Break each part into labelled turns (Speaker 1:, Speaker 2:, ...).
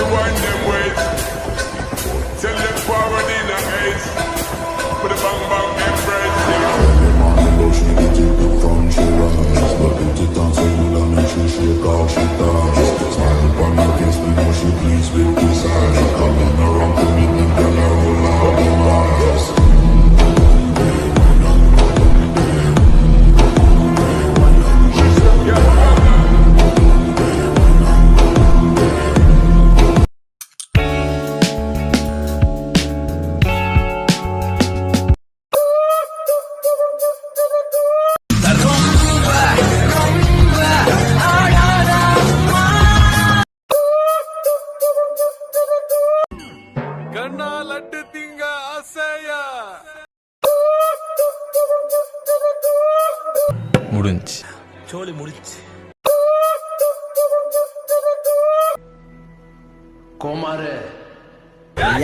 Speaker 1: rewind them ways. Tell them forward in a haze. Put a bang bang embrace.
Speaker 2: She get it from she rise, but put it on so you don't make she shake all she does. Smile upon her face, we know she pleased with this eye. Coming around to meet them, girl, I roll out them eyes.
Speaker 3: Kanna Laddu திங்க ஆசையா
Speaker 4: முடிஞ்சு
Speaker 5: சோலி முடிச்சு
Speaker 4: கோமாரு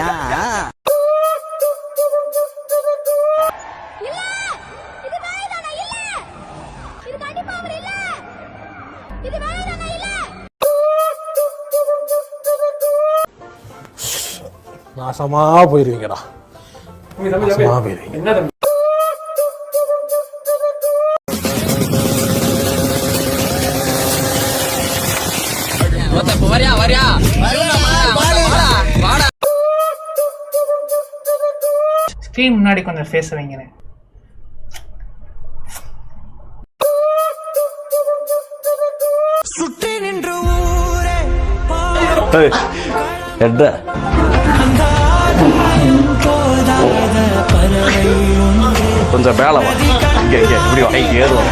Speaker 5: யா
Speaker 6: நாசமா போயிருவீங்கடா, நாசமா போயிருவீங்க. என்ன தம்பி
Speaker 7: screen முன்னாடி கொஞ்சம் ஃபேஸ் வைங்கிறேன்.
Speaker 5: சுற்றி நின்று ஊரே
Speaker 4: கொஞ்சம் மேல வா, இங்க இப்படி வா, ஏறுவோம்.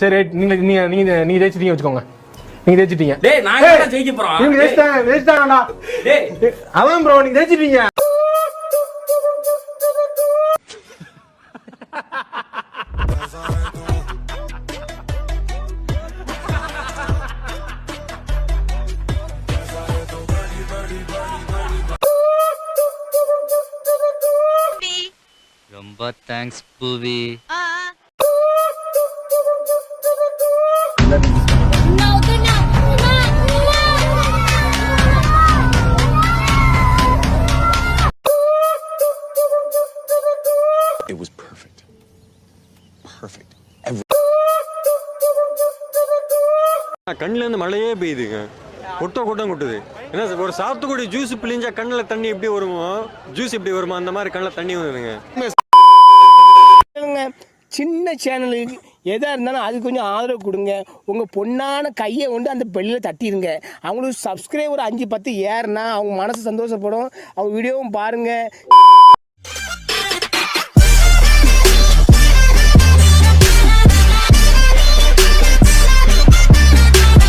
Speaker 6: சரி, நீங்க ஜெயிச்சிட்டீங்க வச்சுக்கோங்க. நீங்க ஜெயிச்சிட்டீங்க.
Speaker 8: டேய் நான் என்ன ஜெயிக்க போறோம்?
Speaker 6: நீங்க ஜெயிச்சிட்டாங்கடா.
Speaker 8: டேய்
Speaker 6: அதான் ப்ரோ, நீங்க ஜெயிச்சிட்டீங்க.
Speaker 9: ரொம்ப தேங்க்ஸ் பூவி.
Speaker 2: It was perfect. Perfect.
Speaker 10: கண்ணுல இருந்து மழையே பெய்யுதுங்க, கொட்டம் கொட்டுது. என்ன ஒரு சாத்துக்குடி ஜூஸ் பிழிஞ்சா கண்ணுல தண்ணி எப்படி வருமோ, ஜூஸ் எப்படி வருமோ அந்த மாதிரி கண்ணுல தண்ணி வருதுங்க.
Speaker 11: சின்ன சேனலுக்கு எதாக இருந்தாலும் அது கொஞ்சம் ஆதரவு கொடுங்க. உங்கள் பொண்ணான கையை கொண்டு அந்த பெல்லில் தட்டிடுங்க. அவங்களுக்கு சப்ஸ்கிரைபர் 5-10 ஏறுனா அவங்க மனசு சந்தோஷப்படும். அவங்க வீடியோவும் பாருங்கள்.